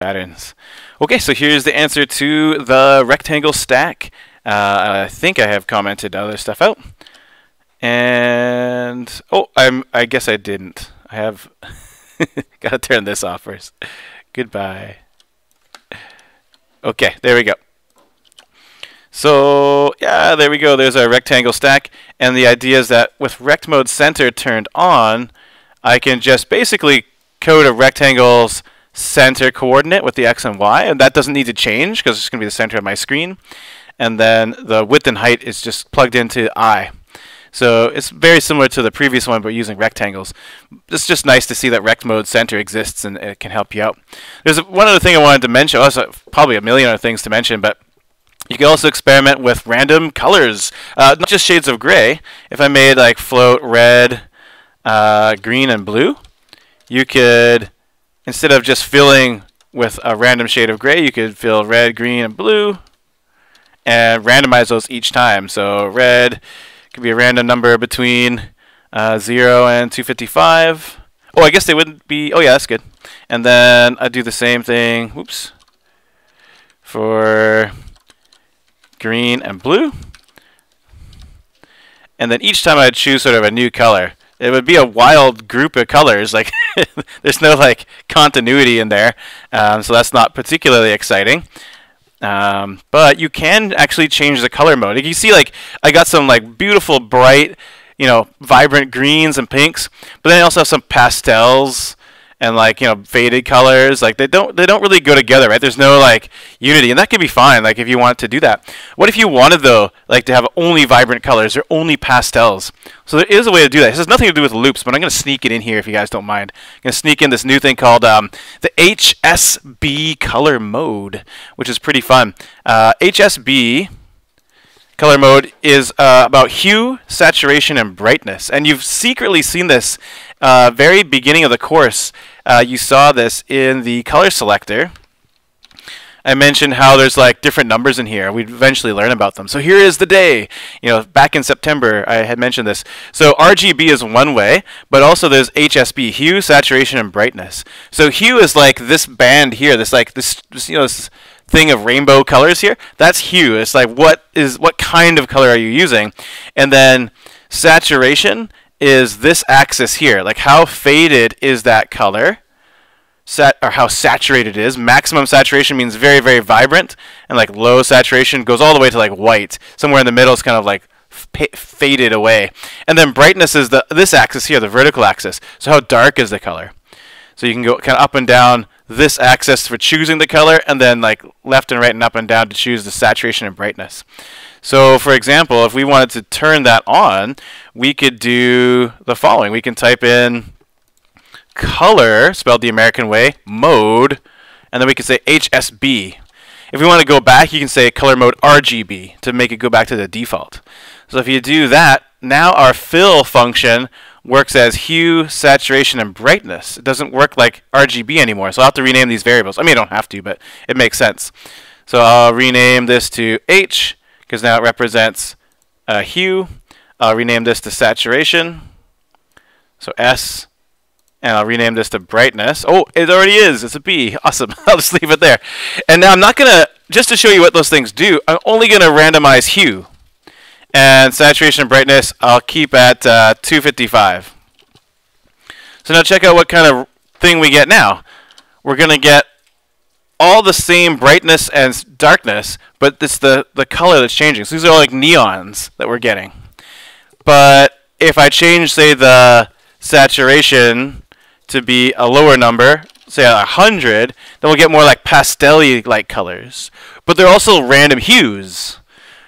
patterns. Okay, so here's the answer to the rectangle stack. I think I have commented other stuff out. And oh, I guess I didn't. I have gotta turn this off first. Goodbye. Okay, there we go. So yeah, there we go. There's our rectangle stack, and the idea is that with rect mode center turned on, I can just basically code a rectangle's center coordinate with the x and y, and that doesn't need to change because it's going to be the center of my screen. And then the width and height is just plugged into I. So it's very similar to the previous one, but using rectangles. It's just nice to see that rect mode center exists and it can help you out. There's one other thing I wanted to mention. Also, probably a million other things to mention, but you can also experiment with random colors, not just shades of gray. If I made like float red, green, and blue, you could, instead of just filling with a random shade of gray, you could fill red, green, and blue, and randomize those each time. So red could be a random number between 0 and 255. Oh, I guess they wouldn't be. Oh, yeah, that's good. And then I do the same thing. Whoops. For green and blue. And then each time I'd choose sort of a new color. It would be a wild group of colors. Like there's no like continuity in there, so that's not particularly exciting. But you can actually change the color mode. Like you see, like I got some like beautiful, bright, vibrant greens and pinks, but then I also have some pastels and like faded colors. Like they don't really go together, right? There's no like unity, and that can be fine. Like if you want to do that. What if you wanted though, like to have only vibrant colors or only pastels? So there is a way to do that. This has nothing to do with loops, but I'm going to sneak it in here if you guys don't mind. I'm going to sneak in this new thing called the HSB color mode, which is pretty fun. HSB color mode is about hue, saturation, and brightness. And you've secretly seen this very beginning of the course. You saw this in the color selector. I mentioned how there's like different numbers in here. We'd eventually learn about them. So here is the day. Back in September, I had mentioned this. So RGB is one way, but also there's HSB, hue, saturation, and brightness. So hue is like this band here, this thing of rainbow colors here. That's hue. It's like what kind of color are you using? And then saturation is this axis here. Like how faded is that color? Or how saturated it is. Maximum saturation means very, very vibrant, and like low saturation goes all the way to like white. Somewhere in the middle is kind of like faded away. And then brightness is this axis here, the vertical axis. So how dark is the color? So you can go kind of up and down this axis for choosing the color, and then like left and right and up and down to choose the saturation and brightness. So for example, if we wanted to turn that on, we could do the following. We can type in color, spelled the American way, mode, and then we can say HSB. If we want to go back, you can say color mode RGB to make it go back to the default. So if you do that, now our fill function works as hue, saturation, and brightness. It doesn't work like RGB anymore, so I'll have to rename these variables. I mean, I don't have to, but it makes sense. So I'll rename this to H, because now it represents hue. I'll rename this to saturation, so S. And I'll rename this to brightness. Oh, it already is. It's a B. Awesome. I'll just leave it there. And now I'm not going to, just to show you what those things do, I'm only going to randomize hue. And saturation and brightness, I'll keep at 255. So now check out what kind of thing we get now. We're going to get all the same brightness and darkness, but it's the color that's changing. So these are all like neons that we're getting. But if I change, say, the saturation to be a lower number, say 100, then we'll get more like pastel-y like colors. But they're also random hues,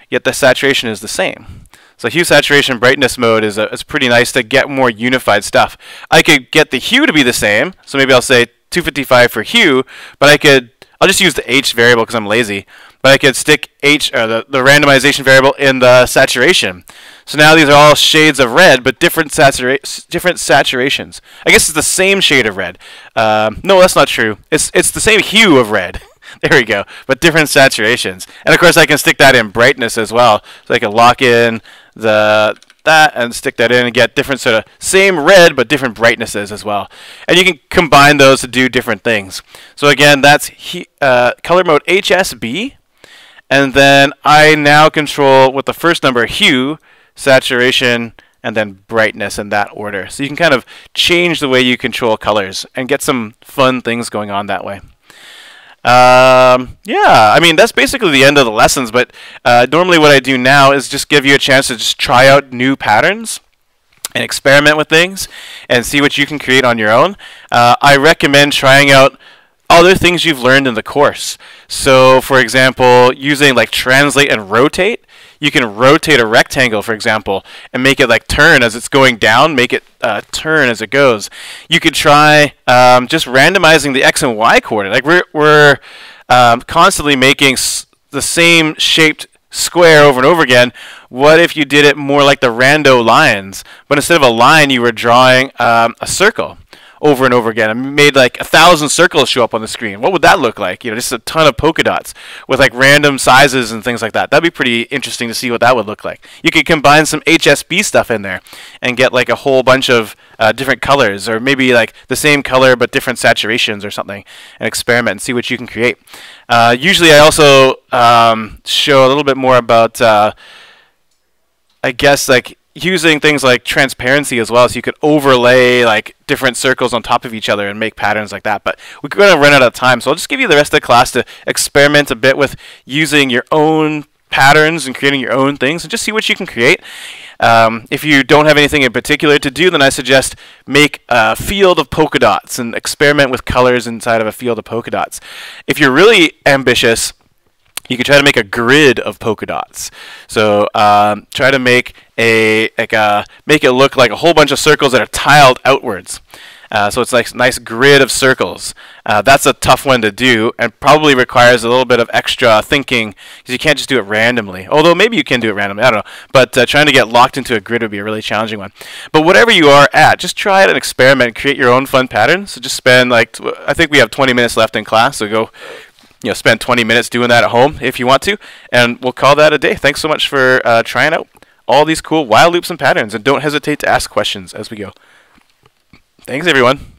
yet the saturation is the same. So hue, saturation, brightness mode is pretty nice to get more unified stuff. I could get the hue to be the same, so maybe I'll say 255 for hue, but I'll just use the H variable because I'm lazy. But I could stick H, or the randomization variable, in the saturation. So now these are all shades of red, but different saturations. I guess it's the same shade of red. No, that's not true. It's the same hue of red. There we go. But different saturations. And of course, I can stick that in brightness as well. So I can lock in the that and stick that in and get different sort of same red but different brightnesses as well. And you can combine those to do different things. So again, that's color mode HSB. And then I now control with the first number hue, saturation, and then brightness in that order. So you can kind of change the way you control colors and get some fun things going on that way. Yeah, I mean, that's basically the end of the lessons, but normally what I do now is just give you a chance to just try out new patterns and experiment with things and see what you can create on your own. I recommend trying out other things you've learned in the course. So, for example, using like translate and rotate, you can rotate a rectangle, for example, and make it like turn as it's going down, make it turn as it goes. You could try just randomizing the X and Y coordinate. Like we're constantly making the same shaped square over and over again. What if you did it more like the rando lines, but instead of a line, you were drawing a circle over and over again and made like 1,000 circles show up on the screen? What would that look like? You know, just a ton of polka dots with like random sizes and things like that. That'd be pretty interesting to see what that would look like. You could combine some HSB stuff in there and get like a whole bunch of different colors, or maybe like the same color but different saturations or something, and experiment and see what you can create. Usually I also show a little bit more about I guess like using things like transparency as well, so you could overlay like different circles on top of each other and make patterns like that. But we're going to run out of time, so I'll just give you the rest of the class to experiment a bit with using your own patterns and creating your own things and just see what you can create. If you don't have anything in particular to do, then I suggest make a field of polka dots and experiment with colors inside of a field of polka dots. If you're really ambitious, you can try to make a grid of polka dots. So try to make make it look like a whole bunch of circles that are tiled outwards. So it's like a nice grid of circles. That's a tough one to do and probably requires a little bit of extra thinking because you can't just do it randomly. Although maybe you can do it randomly, I don't know. But trying to get locked into a grid would be a really challenging one. But whatever you are at, just try it and experiment and create your own fun patterns. So just spend like, I think we have 20 minutes left in class, so go spend 20 minutes doing that at home if you want to, and we'll call that a day. Thanks so much for trying out all these cool while loops and patterns, and don't hesitate to ask questions as we go. Thanks, everyone.